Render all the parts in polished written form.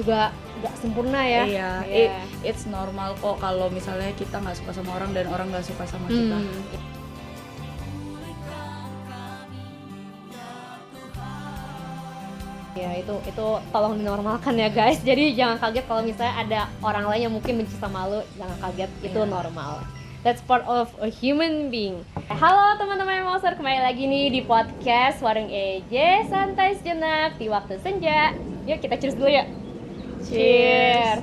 juga nggak sempurna ya. Iya, it's normal kok kalau misalnya kita nggak suka sama orang dan orang nggak suka sama kita. Ya itu tolong dinormalkan ya guys. Jadi jangan kaget kalau misalnya ada orang lain yang mungkin benci sama lu, jangan kaget, itu normal. That's part of a human being. Halo teman-teman Mouser, kembali lagi nih di podcast Warung EJ, santai sejenak di waktu senja. Yuk kita cheers dulu ya. Cheers.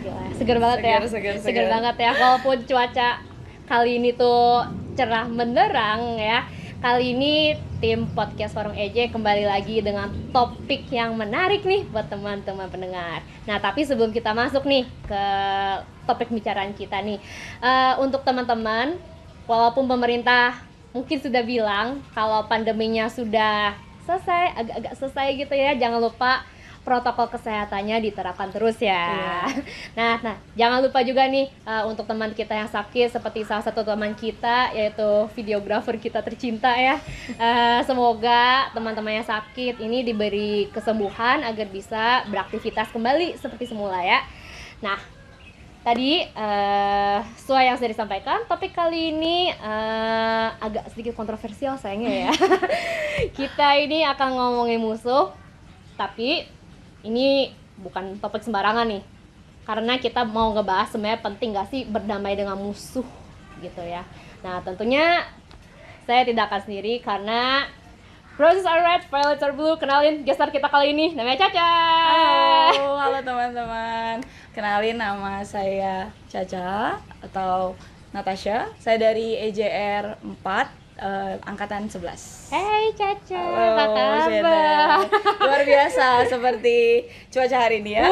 Gila, seger banget ya. Seger banget ya. Walaupun cuaca kali ini tuh cerah benderang ya. Kali ini tim podcast Warung EJ kembali lagi dengan topik yang menarik nih buat teman-teman pendengar. Nah, tapi sebelum kita masuk nih ke topik pembicaraan kita nih, untuk teman-teman, walaupun pemerintah mungkin sudah bilang kalau pandeminya sudah selesai, agak-agak selesai gitu ya, jangan lupa protokol kesehatannya diterapkan terus ya. Nah, jangan lupa juga nih untuk teman kita yang sakit, seperti salah satu teman kita yaitu videografer kita tercinta ya. Semoga teman-teman yang sakit ini diberi kesembuhan agar bisa beraktivitas kembali seperti semula ya. Nah, tadi sesuai yang sudah disampaikan, topik kali ini agak sedikit kontroversial sayangnya ya. Kita ini akan ngomongin musuh, tapi ini bukan topik sembarangan nih, karena kita mau ngebahas sebenarnya penting gak sih berdamai dengan musuh gitu ya. Nah tentunya saya tidak akan sendiri karena roses are red, violets are blue. Kenalin gestar kita kali ini, namanya Caca. Halo teman-teman, kenalin nama saya Caca atau Natasha. Saya dari EJR 4 angkatan 11. Hey Caca, halo, apa kabar? Luar biasa seperti cuaca hari ini ya.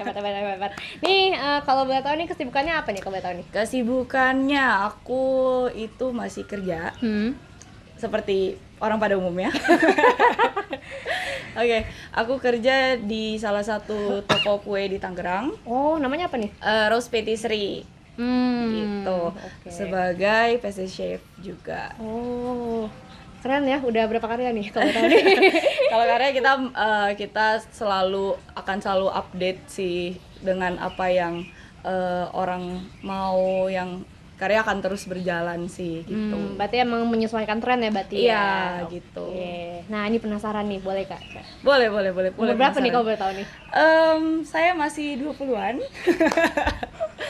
Hebat. Nih kalau boleh tahu nih kesibukannya apa nih kalau boleh tahu nih? Kesibukannya aku itu masih kerja. Seperti orang pada umumnya. Oke, aku kerja di salah satu toko kue di Tangerang. Oh, namanya apa nih? Rose Patisserie. Gitu. Okay. Sebagai pastry chef juga. Oh, keren ya. Udah berapa karya nih kalau tahu nih? Kalau karya kita akan selalu update sih dengan apa yang orang mau, yang karya akan terus berjalan sih gitu. Berarti emang menyesuaikan tren ya berarti iya, ya? gitu. Nah, ini penasaran nih, boleh Kak? Boleh. Umur berapa nih kalau boleh tahu nih? Saya masih 20-an.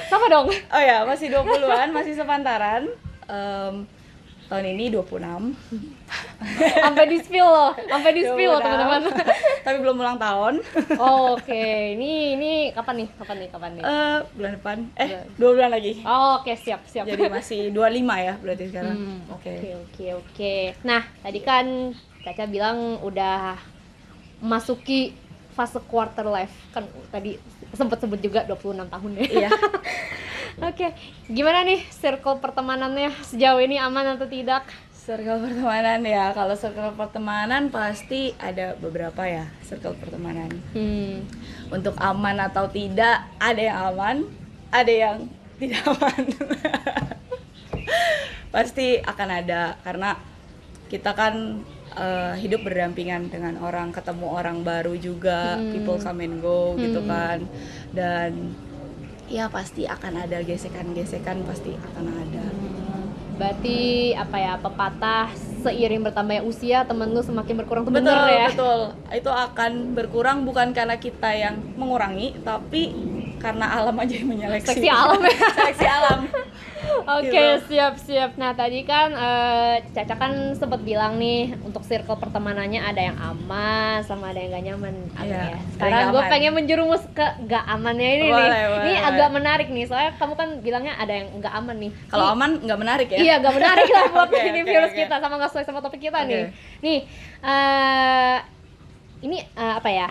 Sama dong. Oh ya, masih 20-an, masih sepantaran. Tahun ini 26. Sampai di spill loh teman-teman. Tapi belum ulang tahun. Oh, oke. Ini kapan nih? Bulan depan. 2 bulan lagi. Oh, oke, siap. Jadi masih 25 ya berarti sekarang. Oke. Nah, tadi kan Caca bilang udah masuki fase quarter life. Kan tadi sempat sebut juga 26 tahun ya. Iya. Oke. Gimana nih circle pertemanannya sejauh ini, aman atau tidak? Circle pertemanan ya, kalau circle pertemanan pasti ada beberapa ya circle pertemanan. Untuk aman atau tidak, ada yang aman, ada yang tidak aman. Pasti akan ada, karena kita kan hidup berdampingan dengan orang, ketemu orang baru juga, people come and go gitu kan. Dan ya pasti akan ada gesekan-gesekan, pasti akan ada. Berarti apa ya, pepatah seiring bertambahnya usia temen lu semakin berkurang tuh bener ya? Betul. Itu akan berkurang bukan karena kita yang mengurangi, tapi karena alam aja yang menyeleksi. Seleksi alam ya? Seleksi alam. Oke, siap. Nah tadi kan Caca kan sempat bilang nih untuk circle pertemanannya ada yang aman sama ada yang gak nyaman. Iya, ya. Sekarang gue pengen menjerumus ke gak amannya ini nih. Ini agak menarik nih, soalnya kamu kan bilangnya ada yang gak aman nih. Kalau aman gak menarik ya? Iya, gak menarik lah buat ini virus kita, sama gak sesuai sama topik kita nih. Nih, ini apa ya,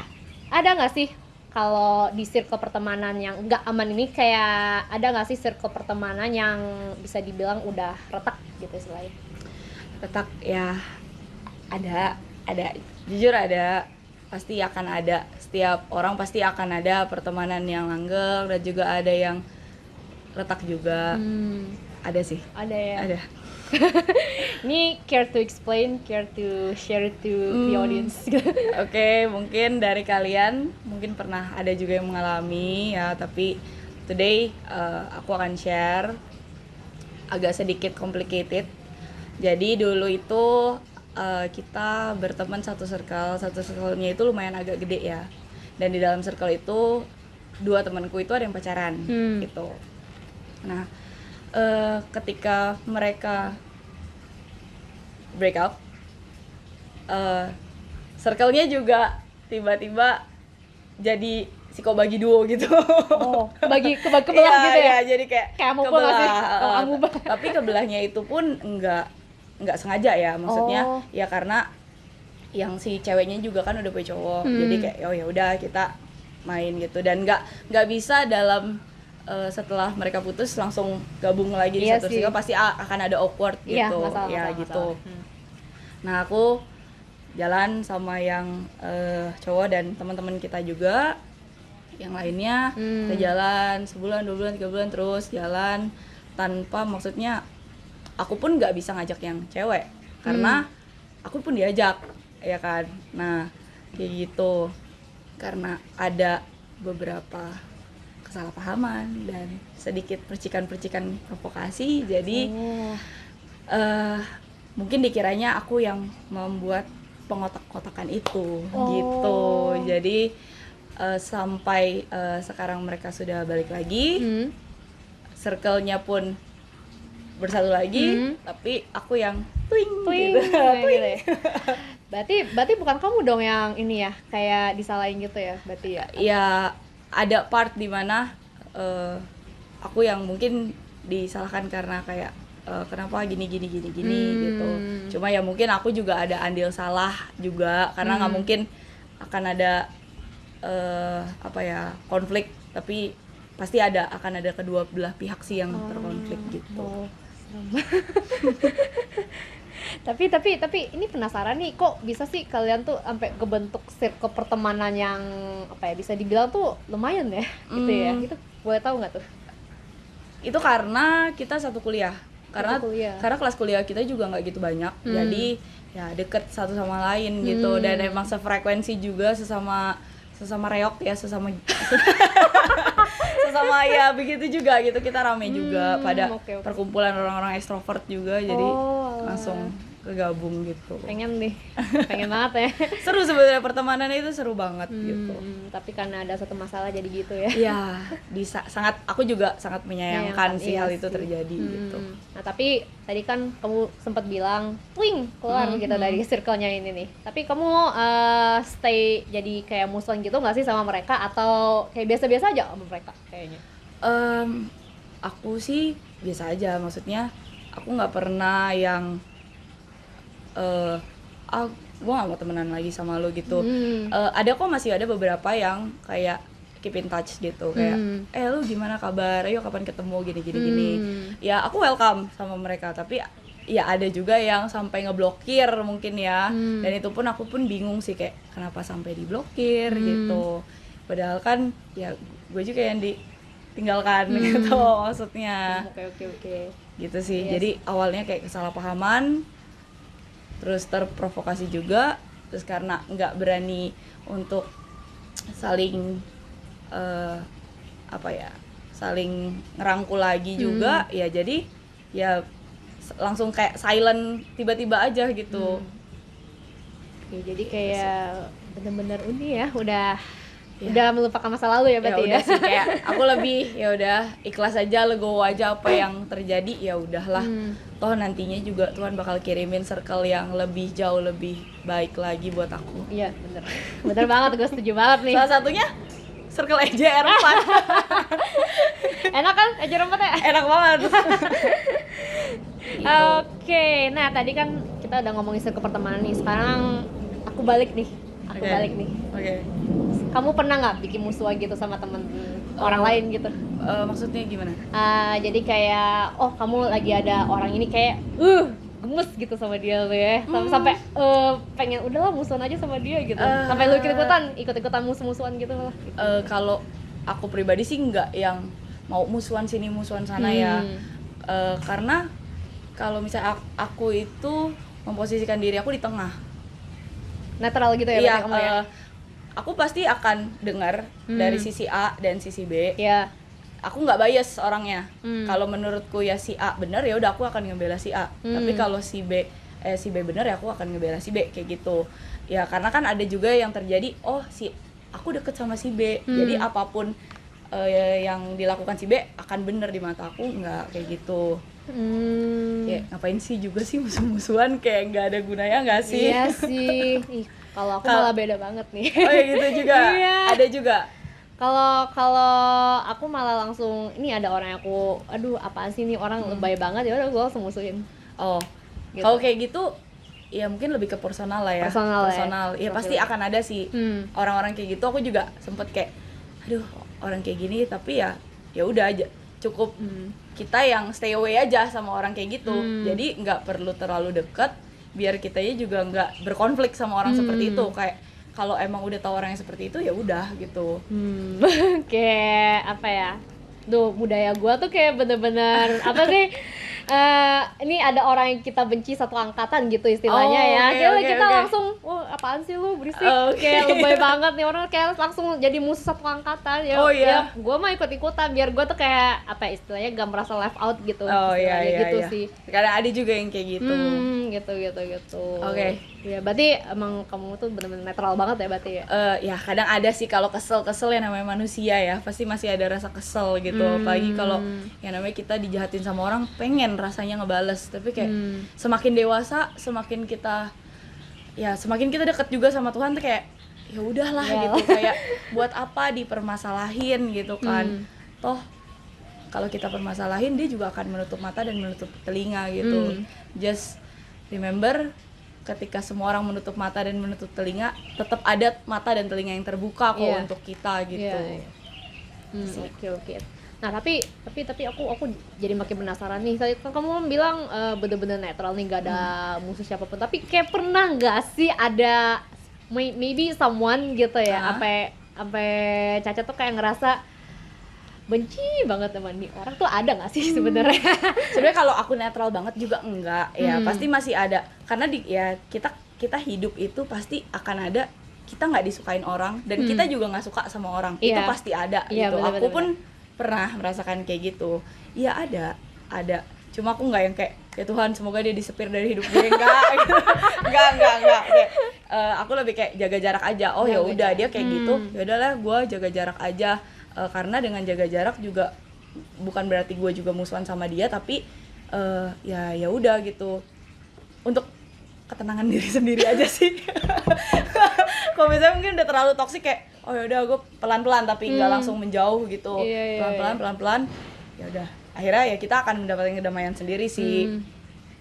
ada gak sih kalau di circle pertemanan yang nggak aman ini, kayak ada nggak sih circle pertemanan yang bisa dibilang udah retak gitu istilahnya? Retak ya, ada, jujur ada, pasti akan ada. Setiap orang pasti akan ada pertemanan yang langgeng dan juga ada yang retak juga. Ada sih. Ada ya. Ada. Ini care to explain, care to share to the audience. Oke, mungkin dari kalian mungkin pernah ada juga yang mengalami ya, tapi today aku akan share agak sedikit complicated. Jadi dulu itu kita berteman satu circle-nya itu lumayan agak gede ya. Dan di dalam circle itu 2 temanku itu ada yang pacaran gitu. Nah, ketika mereka break up, circle-nya juga tiba-tiba jadi psikobagi duo gitu. Oh, bagi kebelah gitu ya? Iya, jadi kayak amuba nggak sih? Amuba. Tapi kebelahnya itu pun enggak sengaja ya, maksudnya ya karena yang si ceweknya juga kan udah punya cowok, jadi kayak oh ya udah kita main gitu, dan nggak bisa dalam setelah mereka putus langsung gabung lagi di satu circle, pasti akan ada awkward gitu, masalah. Nah aku jalan sama yang cowok dan teman-teman kita juga yang lainnya, kita jalan sebulan, 2 bulan, 3 bulan terus jalan tanpa, maksudnya aku pun nggak bisa ngajak yang cewek karena aku pun diajak ya kan. Nah kayak gitu, karena ada beberapa kesalahpahaman dan sedikit percikan-percikan provokasi, jadi mungkin dikiranya aku yang membuat pengotak-kotakan itu gitu. Jadi sampai sekarang mereka sudah balik lagi, circle-nya pun bersatu lagi, tapi aku yang twing gitu. Berarti bukan kamu dong yang ini ya, kayak disalahin gitu ya, berarti ya? Ya ada part di mana aku yang mungkin disalahkan karena kayak kenapa gini gitu. Cuma ya mungkin aku juga ada andil salah juga, karena nggak mungkin akan ada konflik, tapi pasti akan ada kedua belah pihak sih yang terkonflik gitu. Tapi ini penasaran nih, kok bisa sih kalian tuh sampai kebentuk circle pertemanan yang bisa dibilang tuh lumayan ya gitu ya? Itu boleh tahu nggak tuh? Itu karena kita satu kuliah. Karena kelas kuliah kita juga nggak gitu banyak, jadi ya deket satu sama lain gitu, dan emang sefrekuensi juga sesama reok ya, sesama ya begitu juga gitu, kita rame juga pada perkumpulan orang-orang ekstrovert juga, jadi langsung kegabung gitu. Pengen banget ya. Seru sebenarnya, pertemanan itu seru banget gitu. Tapi karena ada satu masalah jadi gitu ya. Iya, aku juga sangat menyayangkan sih hal itu terjadi gitu. Nah tapi tadi kan kamu sempat bilang twing keluar gitu dari circle-nya ini nih. Tapi kamu stay jadi kayak musuhan gitu nggak sih sama mereka, atau kayak biasa-biasa aja sama mereka kayaknya? Aku sih biasa aja, maksudnya aku nggak pernah yang gue gak mau temenan lagi sama lo gitu. Masih ada beberapa yang kayak keep in touch gitu, kayak lu gimana kabar, ayo kapan ketemu, gini. Ya aku welcome sama mereka, tapi ya ada juga yang sampai ngeblokir mungkin ya, dan itu pun aku pun bingung sih, kayak kenapa sampai diblokir gitu, padahal kan ya gue juga yang ditinggalkan gitu maksudnya. Oke. Gitu sih. Jadi awalnya kayak kesalahpahaman, terus terprovokasi juga, terus karena nggak berani untuk saling saling ngerangkul lagi juga, ya jadi ya langsung kayak silent tiba-tiba aja gitu. Oke, jadi kayak bener-bener ini ya udah melupakan masa lalu ya berarti ya. Udah sih, kayak aku lebih ya udah ikhlas aja, legowo aja apa yang terjadi, ya udahlah. Toh nantinya juga Tuhan bakal kirimin circle yang lebih jauh lebih baik lagi buat aku. Iya, bener banget, gue setuju banget nih. Salah satunya circle EJR4. Enak kan EJR4 ya? Enak banget. Gitu. Oke, nah tadi kan kita udah ngomongin circle pertemanan nih. Sekarang aku balik nih. Oke. Kamu pernah nggak bikin musuhan gitu sama temen orang lain gitu? Maksudnya gimana? Jadi kayak kamu lagi ada orang ini kayak gemes gitu sama dia lo ya, sampai pengen udahlah musuhan aja sama dia gitu, sampai lu ikut-ikutan musuhan gitu lah. Kalau aku pribadi sih nggak yang mau musuhan sini musuhan sana ya, karena kalau misalnya aku itu memposisikan diri aku di tengah. Netral gitu ya Iya, berarti kamu ya? aku pasti akan dengar dari sisi A dan sisi B. Iya. Aku nggak bias orangnya. Kalau menurutku ya si A benar, ya udah aku akan ngebela si A. Tapi kalau si B benar, ya aku akan ngebela si B, kayak gitu. Ya karena kan ada juga yang terjadi, oh si aku deket sama si B, jadi apapun yang dilakukan si B akan benar di mata aku, nggak kayak gitu. Kayak ngapain sih juga sih musuh-musuhan, kayak nggak ada gunanya nggak sih? Iya sih. Ih, kalau aku malah beda banget nih. Oh ya gitu juga. Iya. Ada juga. Kalau aku malah langsung ini ada orang yang aku, aduh apaan sih nih orang lebay banget, ya udah gue langsung musuhin. Oh, Gitu. kalau kayak gitu, ya mungkin lebih ke personal lah ya. Personal ya. Ya pasti akan ada sih orang-orang kayak gitu. Aku juga sempet kayak, aduh orang kayak gini, tapi ya udah aja cukup kita yang stay away aja sama orang kayak gitu. Jadi nggak perlu terlalu deket, biar kitanya juga nggak berkonflik sama orang seperti itu. Kayak kalau emang udah tahu orang yang seperti itu, ya udah gitu. Kayak apa ya? Duh, budaya gua tuh kayak bener-bener apa sih? Ini ada orang yang kita benci satu angkatan gitu istilahnya ya. Kayak kita langsung, oh apaan sih lu berisik? Kayak lebay banget nih orang, kayak langsung jadi musuh satu angkatan ya. Ya gua mah ikut-ikutan biar gua tuh kayak apa ya, istilahnya gak merasa left out gitu. Gitu sih. Karena ada juga yang kayak gitu. Gitu. Oke. Ya berarti emang kamu tuh bener-bener netral banget ya berarti ya. Ya kadang ada sih kalau kesel ya, namanya manusia ya, pasti masih ada rasa kesel gitu. Apalagi kalau yang namanya kita dijahatin sama orang, pengen rasanya ngebales, tapi kayak semakin dewasa, semakin kita dekat juga sama Tuhan tuh kayak ya udahlah gitu, kayak buat apa dipermasalahin gitu kan. Toh kalau kita permasalahin, dia juga akan menutup mata dan menutup telinga gitu. Just remember, ketika semua orang menutup mata dan menutup telinga, tetap ada mata dan telinga yang terbuka kok untuk kita gitu. Oke. Nah tapi aku jadi makin penasaran nih. Tadi kan kamu bilang bener-bener netral nih, gak ada musuh siapapun. Tapi kayak pernah nggak sih ada maybe someone gitu ya, sampai Caca tuh kayak ngerasa benci banget sama nih orang tuh, ada nggak sih sebenarnya? Sebenarnya kalau aku netral banget juga enggak ya, pasti masih ada. Karena kita hidup itu pasti akan ada kita nggak disukain orang, dan kita juga nggak suka sama orang. Itu pasti ada gitu. Aku pun pernah merasakan kayak gitu. Iya ada. Cuma aku nggak yang kayak, ya Tuhan semoga dia disepir dari hidup gue, enggak. Enggak. Kayak, aku lebih kayak jaga jarak aja. Oh ya udah, dia kayak gitu. Ya udahlah, gue jaga jarak aja. Karena dengan jaga jarak juga bukan berarti gue juga musuhan sama dia, tapi ya udah gitu. Untuk ketenangan diri sendiri aja sih. Kalau misalnya mungkin udah terlalu toksik, kayak oh ya udah gue pelan-pelan tapi nggak langsung menjauh gitu. Pelan-pelan ya udah, akhirnya ya kita akan mendapatkan kedamaian sendiri sih.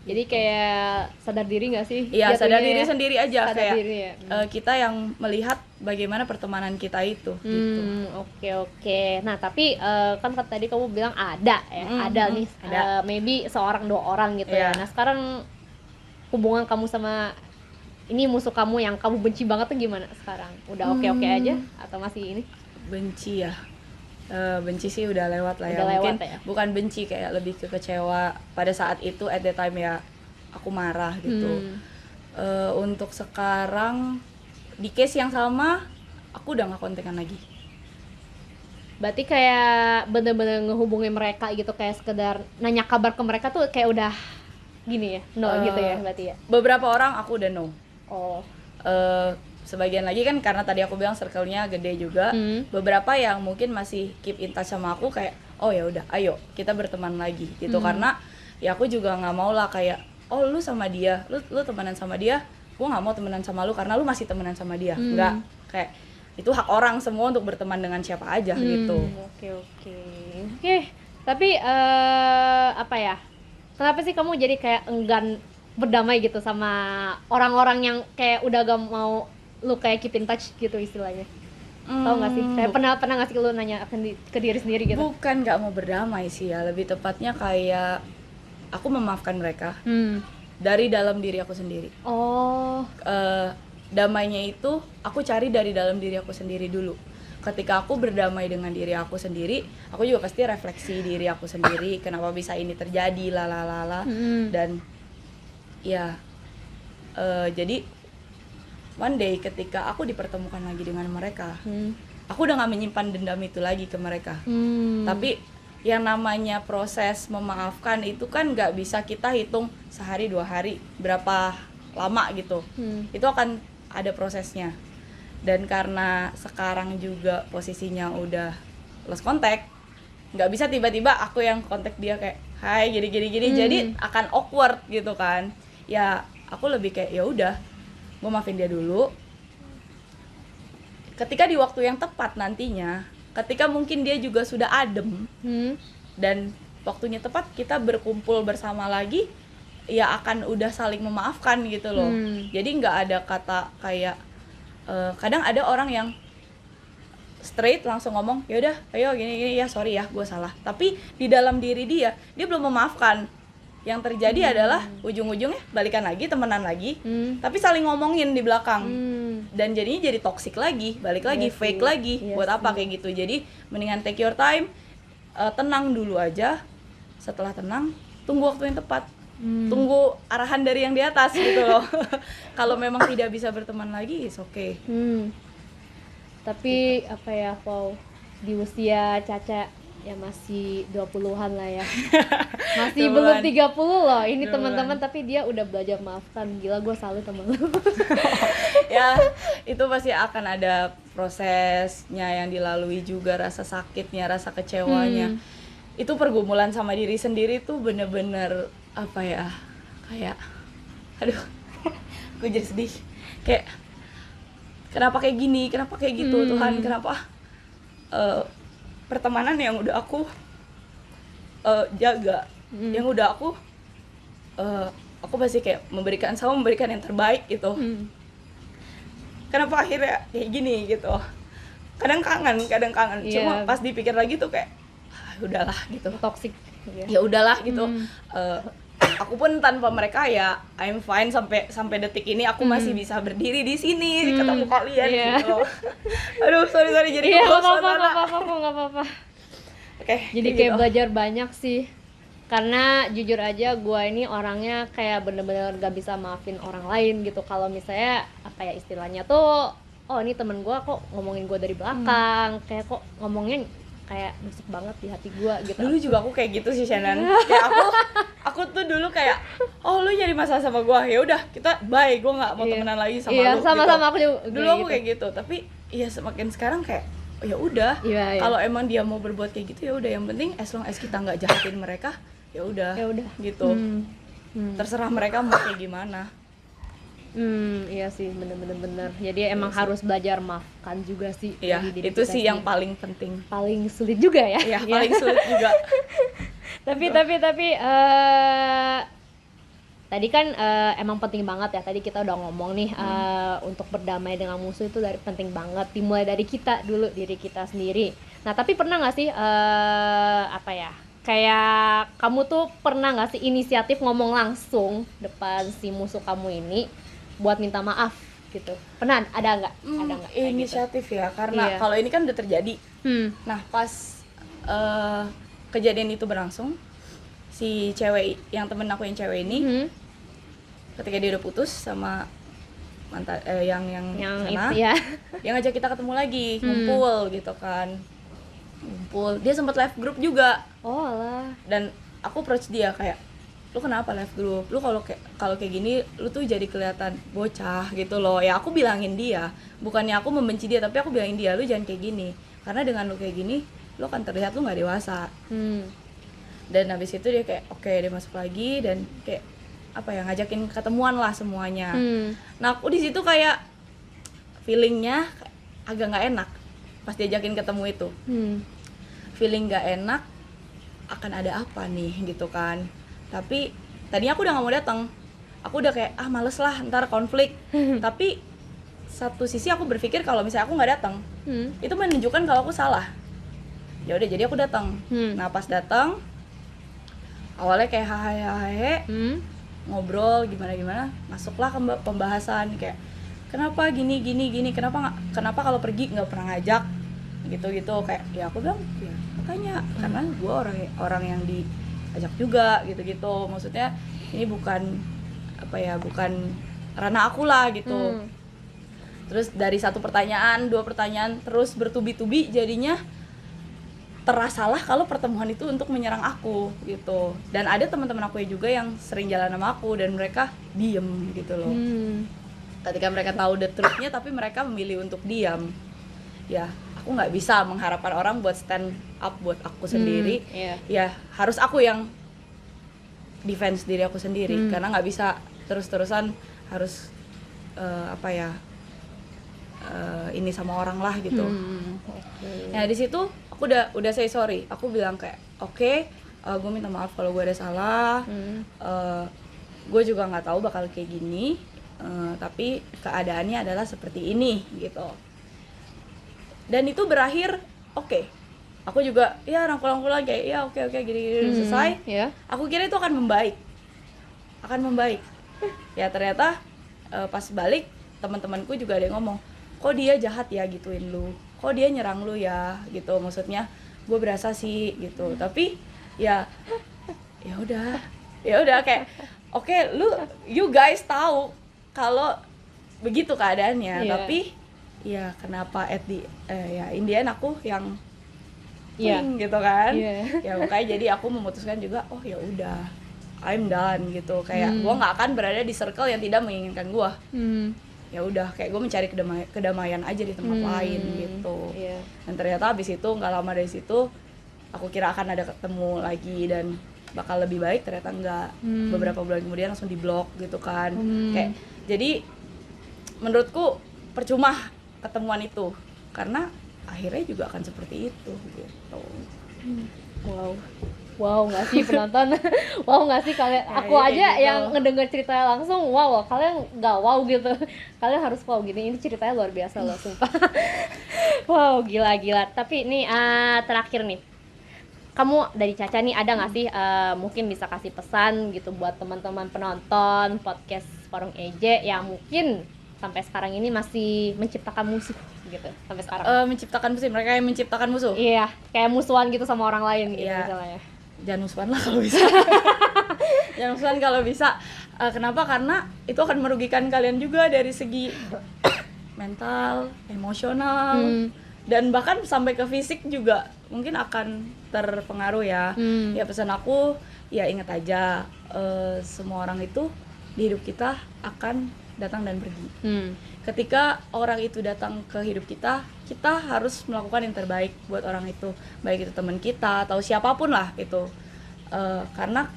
Jadi kayak sadar diri nggak sih? Iya, sadar diri sendiri aja, sadar kayak diri, ya. Kita yang melihat bagaimana pertemanan kita itu gitu. Oke. Nah tapi kan tadi kamu bilang ada ya, ada nih maybe seorang dua orang gitu ya. Nah sekarang hubungan kamu sama ini musuh kamu yang kamu benci banget tuh gimana sekarang? Udah oke aja atau masih ini? Benci ya, benci sih udah lewat lah ya. Udah Mungkin lewat ya? bukan benci, kayak lebih ke kecewa pada saat itu, at the time ya aku marah gitu. Untuk sekarang di case yang sama, aku udah nggak kontekan lagi. Berarti kayak bener-bener ngehubungin mereka gitu, kayak sekedar nanya kabar ke mereka tuh kayak udah gini ya, gitu ya berarti ya? Beberapa orang aku udah no. Sebagian lagi kan karena tadi aku bilang circle-nya gede juga. Beberapa yang mungkin masih keep in touch sama aku, kayak oh ya udah ayo kita berteman lagi gitu. Karena ya aku juga nggak mau lah kayak oh lu sama dia, lu temenan sama dia, gua nggak mau temenan sama lu karena lu masih temenan sama dia. Enggak, kayak itu hak orang semua untuk berteman dengan siapa aja gitu. Oke. Tapi apa ya, kenapa sih kamu jadi kayak enggan berdamai gitu sama orang-orang yang kayak udah gak mau lu kayak keep in touch gitu istilahnya? Tahu nggak sih? Kayak pernah nggak sih lu nanya ke diri sendiri gitu? Bukan nggak mau berdamai sih ya, lebih tepatnya kayak aku memaafkan mereka dari dalam diri aku sendiri. Damainya itu aku cari dari dalam diri aku sendiri dulu. ketika aku berdamai dengan diri aku sendiri, aku juga pasti refleksi diri aku sendiri, kenapa bisa ini terjadi, lalalala. Dan ya jadi one day ketika aku dipertemukan lagi dengan mereka, aku udah gak menyimpan dendam itu lagi ke mereka. Tapi yang namanya proses memaafkan itu kan gak bisa kita hitung sehari 2 hari berapa lama gitu. Itu akan ada prosesnya. Dan karena sekarang juga posisinya udah lost contact, nggak bisa tiba-tiba aku yang kontak dia kayak hai gini, jadi akan awkward gitu kan. Ya aku lebih kayak ya udah, gue maafin dia dulu. Ketika di waktu yang tepat nantinya, ketika mungkin dia juga sudah adem dan waktunya tepat kita berkumpul bersama lagi, ya akan udah saling memaafkan gitu loh. Jadi nggak ada kata kayak kadang ada orang yang straight langsung ngomong ya udah ayo gini ya sorry ya gue salah, tapi di dalam diri dia belum memaafkan. Yang terjadi adalah ujung-ujungnya balikan lagi, temenan lagi, tapi saling ngomongin di belakang. Dan jadinya jadi toxic lagi, balik lagi, fake lagi. Buat apa kayak gitu? Jadi mendingan take your time, tenang dulu aja. Setelah tenang, tunggu waktu yang tepat. Tunggu arahan dari yang di atas gitu loh. Kalau memang tidak bisa berteman lagi, it's okay. Tapi apa ya, Pau, di usia Caca ya masih 20-an lah ya. Masih belum 30 loh. Ini teman-teman, tapi dia udah belajar maafkan. Gila, gue salut sama lu. Ya, itu pasti akan ada prosesnya yang dilalui juga, rasa sakitnya, rasa kecewanya. Itu pergumulan sama diri sendiri tuh bener-bener apa ya, kayak aduh gue jadi sedih, kayak kenapa kayak gini, kenapa kayak gitu, Tuhan kenapa pertemanan yang udah aku jaga, yang udah aku pasti kayak memberikan yang terbaik gitu, kenapa akhirnya kayak gini gitu. Kadang kangen cuma pas dipikir lagi tuh kayak udahlah gitu, Toxic ya udahlah gitu. Aku pun tanpa mereka ya I'm fine, sampai detik ini aku masih bisa berdiri di sini ketemu kalian gitu. Aduh sorry jadi nggak apa-apa. Oke, jadi kayak belajar banyak sih, karena jujur aja gue ini orangnya kayak bener-bener gak bisa maafin orang lain gitu. Kalau misalnya apa ya istilahnya tuh, oh ini temen gue kok ngomongin gue dari belakang, kayak kok ngomongnya kayak nusuk banget di hati gue gitu. Dulu juga aku kayak gitu sih Shannon. Kayak aku tuh dulu kayak oh lu nyari masalah sama gue, ya udah kita bye, gue nggak mau temenan lagi sama lu. Sama-sama gitu. Aku juga dulu aku kayak gitu, tapi iya semakin sekarang kayak oh, ya udah. Kalau emang dia mau berbuat kayak gitu ya udah, yang penting as long as kita nggak jahatin mereka ya udah gitu. Terserah mereka mau kayak gimana. Iya sih, bener. Jadi emang harus belajar maafkan juga sih. Iya, itu sih yang paling penting. Paling sulit juga ya. Iya, paling sulit juga. tapi tadi kan emang penting banget ya. Tadi kita udah ngomong nih untuk berdamai dengan musuh itu penting banget. Dimulai dari kita dulu, diri kita sendiri. Nah, tapi pernah nggak sih apa ya? Kayak kamu tuh pernah nggak sih inisiatif ngomong langsung depan si musuh kamu ini buat minta maaf gitu? Pernah? Ada nggak? Ada nggak? Inisiatif gitu? Ya, karena kalau ini kan udah terjadi. Nah, pas kejadian itu berlangsung, si cewek yang temen aku yang cewek ini, ketika dia udah putus sama mantan yang sana, yang ngajak kita ketemu lagi, ngumpul gitu kan. Ngumpul. Dia sempat live group juga. Oh alah. Dan aku approach dia kayak, lu kenapa live group? Lu kalau kayak gini lu tuh jadi kelihatan bocah gitu loh. Ya aku bilangin dia, bukannya aku membenci dia, tapi aku bilangin dia, lu jangan kayak gini. Karena dengan lu kayak gini, lu akan terlihat lu nggak dewasa. Dan habis itu dia kayak oke, dia masuk lagi dan kayak apa ya, ngajakin ketemuan lah semuanya. Nah aku di situ kayak feelingnya agak nggak enak pas diajakin ketemu itu. Feeling nggak enak, akan ada apa nih gitu kan. Tapi tadinya aku udah nggak mau datang, aku udah kayak males lah ntar konflik. Tapi satu sisi aku berpikir kalau misalnya aku nggak datang, itu menunjukkan kalau aku salah. Ya udah, jadi aku datang. Nah pas datang awalnya kayak hahaha, ngobrol gimana, masuklah ke pembahasan kayak kenapa gini, kenapa kalau pergi nggak pernah ngajak, gitu kayak ya aku bilang ya makanya karena gue orang yang diajak juga gitu maksudnya ini bukan ranah aku lah gitu. Terus dari 1 pertanyaan 2 pertanyaan terus bertubi-tubi jadinya terasalah kalau pertemuan itu untuk menyerang aku gitu. Dan ada teman-teman aku juga yang sering jalan sama aku dan mereka diem gitu loh. Ketika mereka tahu the truth-nya tapi mereka memilih untuk diam. Ya, aku nggak bisa mengharapkan orang buat stand up buat aku sendiri. Ya, harus aku yang defense diri aku sendiri karena nggak bisa terus-terusan harus ini sama orang lah gitu. Nah, di situ aku udah say sorry. Aku bilang kayak oke, gue minta maaf kalau gue ada salah. Gue juga nggak tahu bakal kayak gini, tapi keadaannya adalah seperti ini gitu. Dan itu berakhir oke. Aku juga ya rangkul-rangkulan kayak ya oke gini selesai. Aku kira itu akan membaik. Ya ternyata pas balik teman-temanku juga ada yang ngomong, kok dia jahat ya gituin lu, kok dia nyerang lu ya gitu, maksudnya gue berasa sih gitu. Tapi ya udah kayak oke, you guys tahu kalau begitu keadaannya. Tapi ya kenapa in the end aku yang gitu kan. Ya makanya jadi aku memutuskan juga oh ya udah I'm done gitu, kayak gue nggak akan berada di circle yang tidak menginginkan gue. Ya udah kayak gue mencari kedamaian aja di tempat lain gitu. Dan ternyata abis itu nggak lama dari situ aku kira akan ada ketemu lagi dan bakal lebih baik, ternyata enggak. Beberapa bulan kemudian langsung diblok gitu kan. Kayak jadi menurutku percuma ketemuan itu karena akhirnya juga akan seperti itu gitu. Wow nggak sih penonton? Wow nggak sih kalian? Aku aja gitu. Yang ngedenger ceritanya langsung wow, kalian nggak wow gitu. Kalian harus wow gini, ini ceritanya luar biasa loh, sumpah. Wow, gila. Tapi nih terakhir nih, kamu dari Caca nih ada nggak sih mungkin bisa kasih pesan gitu buat teman-teman penonton podcast Warung EJ yang mungkin sampai sekarang ini masih menciptakan musuh gitu sampai sekarang? Menciptakan musuh, mereka yang menciptakan musuh? Iya, kayak musuhan gitu sama orang lain gitu misalnya. Jangan musuhan lah kalau bisa. Jangan musuhan kalau bisa. Kenapa? Karena itu akan merugikan kalian juga dari segi mental, emosional, dan bahkan sampai ke fisik juga mungkin akan terpengaruh ya. Ya pesan aku, ya ingat aja semua orang itu di hidup kita akan datang dan pergi. Ketika orang itu datang ke hidup kita harus melakukan yang terbaik buat orang itu, baik itu teman kita atau siapapun lah itu. Karena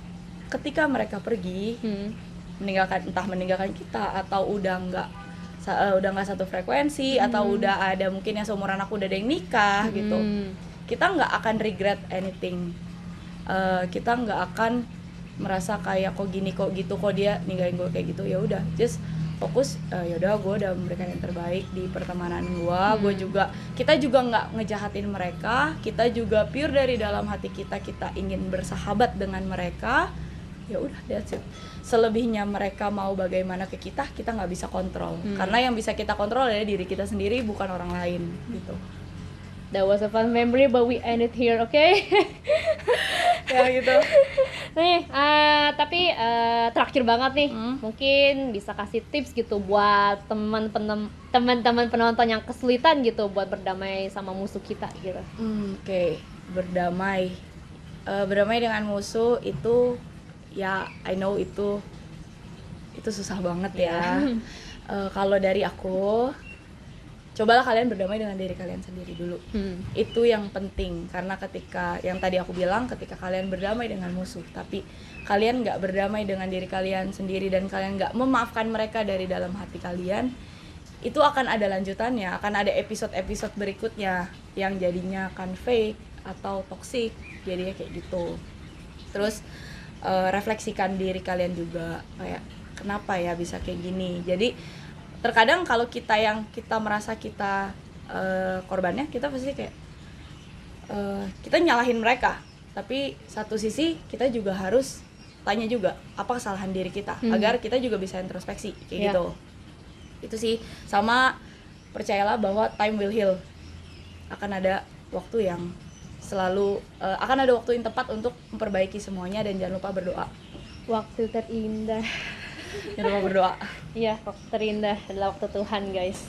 ketika mereka pergi, meninggalkan kita atau udah nggak satu frekuensi atau udah ada mungkin yang seumuran aku udah ada yang nikah gitu, kita nggak akan regret anything. Kita nggak akan merasa kayak kok gini kok gitu, kok dia ninggalin gue kayak gitu. Ya udah, just fokus. Ya udah, gue udah memberikan yang terbaik di pertemanan gue juga, kita juga nggak ngejahatin mereka, kita juga pure dari dalam hati kita ingin bersahabat dengan mereka. Ya udah, that's it. Selebihnya mereka mau bagaimana ke kita nggak bisa kontrol. Karena yang bisa kita kontrol adalah diri kita sendiri, bukan orang lain gitu. That was a fun memory, but we end it here, okay? Ya gitu. Nih, tapi terakhir banget nih, mungkin bisa kasih tips gitu buat teman-teman penonton yang kesulitan gitu buat berdamai sama musuh kita gitu. Oke. Berdamai dengan musuh itu, ya I know itu susah banget ya. Kalau dari aku, cobalah kalian berdamai dengan diri kalian sendiri dulu. Itu yang penting, karena ketika yang tadi aku bilang, ketika kalian berdamai dengan musuh tapi kalian nggak berdamai dengan diri kalian sendiri dan kalian nggak memaafkan mereka dari dalam hati kalian, itu akan ada lanjutannya, akan ada episode-episode berikutnya yang jadinya akan fake atau toxic, jadinya kayak gitu. Terus refleksikan diri kalian juga, kayak kenapa ya bisa kayak gini. Jadi terkadang kalau kita merasa kita korbannya, kita pasti kayak kita nyalahin mereka, tapi satu sisi kita juga harus tanya juga apa kesalahan diri kita, agar kita juga bisa introspeksi kayak gitu. Itu sih. Sama percayalah bahwa time will heal. akan ada waktu yang selalu akan ada waktu yang tepat untuk memperbaiki semuanya, dan jangan lupa berdoa. Waktu terindah. Jangan lupa berdoa. Iya, waktu terindah adalah waktu Tuhan, guys.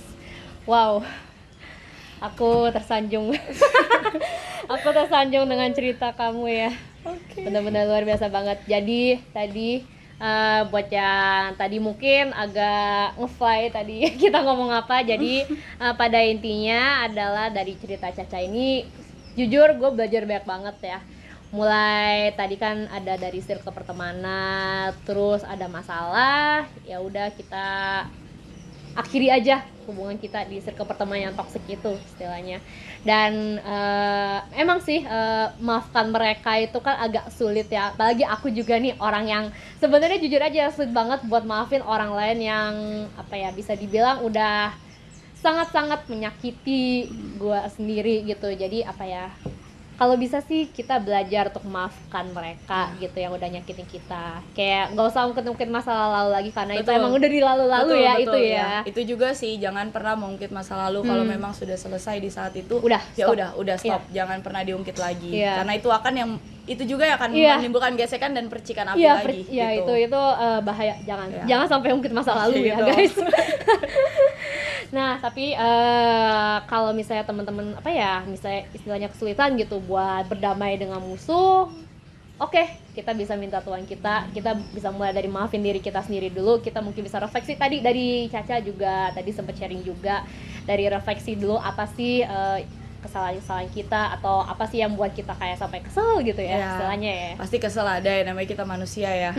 Wow, aku tersanjung. Aku tersanjung dengan cerita kamu ya. Benar-benar luar biasa banget. Jadi tadi buat yang tadi mungkin agak ngefly tadi kita ngomong apa. Jadi pada intinya adalah dari cerita Caca ini, jujur gue belajar banyak banget ya. Mulai tadi kan ada dari circle pertemanan, terus ada masalah, ya udah kita akhiri aja hubungan kita di circle pertemanan yang toksik itu istilahnya. Dan emang sih maafkan mereka itu kan agak sulit ya, apalagi aku juga nih orang yang sebenarnya jujur aja sulit banget buat maafin orang lain yang apa ya, bisa dibilang udah sangat-sangat menyakiti gue sendiri gitu. Jadi apa ya, kalau bisa sih kita belajar untuk maafkan mereka gitu yang udah nyakitin kita. Kayak nggak usah mungkin masa lalu lagi, karena itu emang udah di lalu-lalu ya. Itu ya. Itu juga sih, jangan pernah mengungkit masa lalu. Kalau memang sudah selesai di saat itu, udah ya stop. udah stop. Jangan pernah diungkit lagi. Karena itu juga akan Iya. menimbulkan gesekan dan percikan api lagi. Iya, gitu. itu bahaya. Jangan sampai ungkit masa lalu ya, Gitu. guys. Nah, tapi kalau misalnya teman-teman apa ya, misalnya istilahnya kesulitan gitu buat berdamai dengan musuh, oke, kita bisa minta Tuhan kita bisa mulai dari maafin diri kita sendiri dulu. Kita mungkin bisa refleksi, tadi dari Caca juga tadi sempat sharing juga, dari refleksi dulu apa sih kesalahan-kesalahan kita, atau apa sih yang buat kita kayak sampai kesel gitu ya, istilahnya ya. Pasti kesel ada ya, namanya kita manusia ya.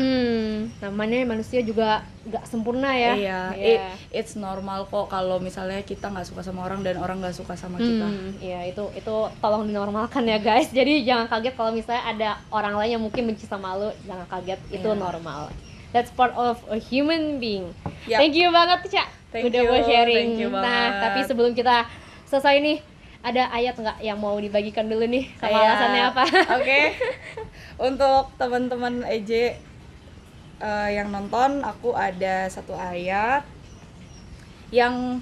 Namanya manusia juga gak sempurna ya. Iya. It's normal kok kalau misalnya kita nggak suka sama orang dan orang nggak suka sama kita. Iya, itu tolong dinormalkan ya, guys. Jadi jangan kaget kalau misalnya ada orang lain yang mungkin benci sama lu, jangan kaget, itu normal. That's part of a human being. Thank you banget, Ca, udah mau sharing. Nah, tapi sebelum kita selesai nih, ada ayat nggak yang mau dibagikan dulu nih, sama alasannya apa? Oke. Untuk teman-teman EJ yang nonton, aku ada satu ayat yang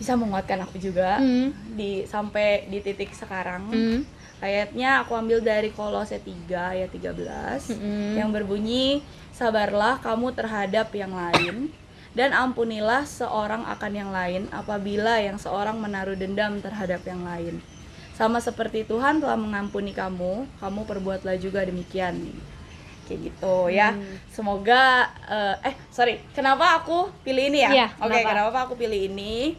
bisa menguatkan aku juga sampai di titik sekarang. Ayatnya aku ambil dari Kolose 3 ayat 13 yang berbunyi, sabarlah kamu terhadap yang lain, dan ampunilah seorang akan yang lain apabila yang seorang menaruh dendam terhadap yang lain. Sama seperti Tuhan telah mengampuni kamu, kamu perbuatlah juga demikian. Kayak gitu ya. Semoga kenapa aku pilih ini ya? Oke, kenapa aku pilih ini?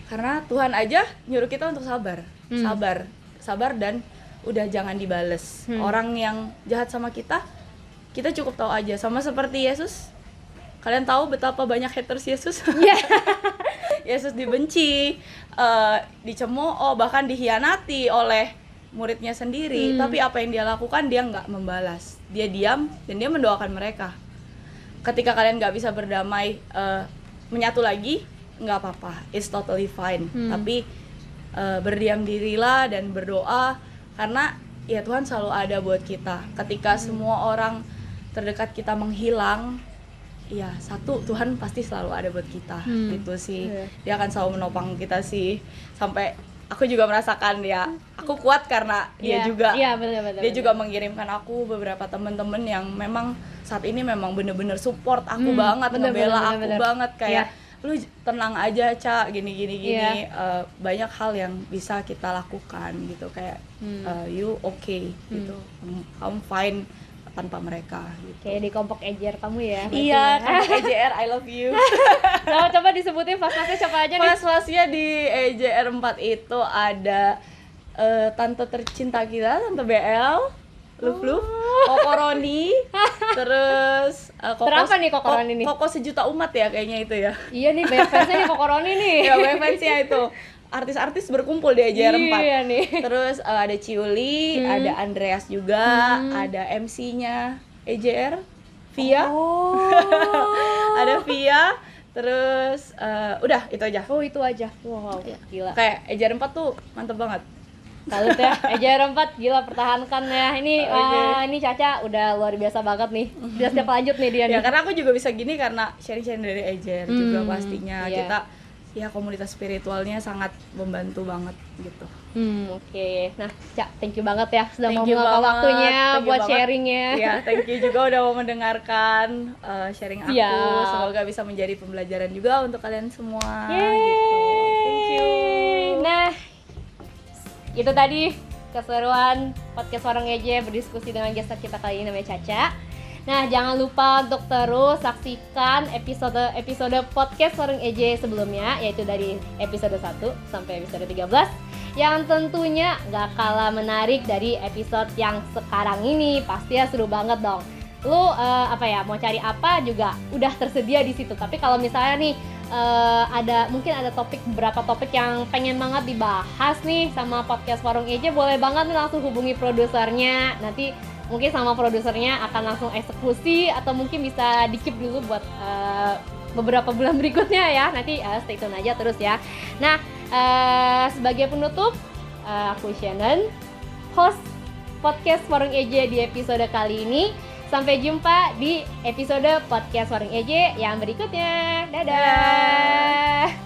Karena Tuhan aja nyuruh kita untuk sabar. Sabar dan udah jangan dibales. Orang yang jahat sama kita cukup tahu aja. Sama seperti Yesus. Kalian tahu betapa banyak haters Yesus? Yesus dibenci, dicemooh, bahkan dikhianati oleh muridnya sendiri. Tapi apa yang dia lakukan, dia nggak membalas. Dia diam dan dia mendoakan mereka. Ketika kalian nggak bisa berdamai, menyatu lagi, nggak apa-apa, it's totally fine. Tapi berdiam dirilah dan berdoa, karena ya Tuhan selalu ada buat kita. Ketika semua orang terdekat kita menghilang, ya satu, Tuhan pasti selalu ada buat kita. Gitu sih. Dia akan selalu menopang kita sih. Sampai aku juga merasakan ya, aku kuat karena dia juga. Iya, benar. Dia juga mengirimkan aku beberapa teman-teman yang memang saat ini memang bener-bener support aku banget, ngebela aku banget, kayak lu tenang aja, Ca, gini. Banyak hal yang bisa kita lakukan gitu, kayak you okay gitu. Kamu fine tanpa mereka gitu. Kayak di kelompok EJR kamu ya. Iya, kelompok EJR I love you. Coba disebutin fast-fastnya siapa aja nih? Fast-fastnya di EJR 4 itu ada tante tercinta kita, Tante BL, Luf, Koko Roni, terus Terapa nih Koko Roni nih? Koko sejuta umat ya kayaknya itu ya. Iya nih, banyak fansnya nih Koko Roni nih. Ya, banyak fansnya itu. Artis-artis berkumpul di EJR 4. Iya nih. Terus ada Ciuli, ada Andreas juga, ada MC-nya EJR, Via. Ada Via. Terus udah itu aja. Itu aja. Wow, gila. Kayak EJR 4 tuh mantep banget. Salut ya, EJR 4 gila, pertahankan ya. Ini Caca udah luar biasa banget nih. Dia setiap lanjut nih dia nih. Ya karena aku juga bisa gini karena sharing-sharing dari EJR juga pastinya. Kita ya komunitas spiritualnya sangat membantu banget gitu. Oke. Nah, Cak, thank you banget ya sudah mau Thank you meluangkan banget, waktunya thank you buat banget. sharingnya. Ya, thank you juga udah mau mendengarkan sharing aku. Siap. Semoga bisa menjadi pembelajaran juga untuk kalian semua. Yeay. Gitu. Thank you. Nah, itu tadi keseruan podcast Warung Eje berdiskusi dengan gestar kita kali ini namanya Caca. Nah, jangan lupa untuk terus saksikan episode podcast Warung Eje sebelumnya, yaitu dari episode 1 sampai episode 13, yang tentunya gak kalah menarik dari episode yang sekarang ini. Pastinya seru banget dong. Lu mau cari apa juga udah tersedia di situ. Tapi kalau misalnya nih mungkin ada beberapa topik yang pengen banget dibahas nih sama podcast Warung Eje, boleh banget nih langsung hubungi produsernya. Nanti mungkin sama produsernya akan langsung eksekusi, atau mungkin bisa di-keep dulu buat beberapa bulan berikutnya ya. Nanti stay tune aja terus ya. Nah, sebagai penutup, aku Shannon, host podcast Warung Eje di episode kali ini. Sampai jumpa di episode podcast Warung Eje yang berikutnya. Dadah.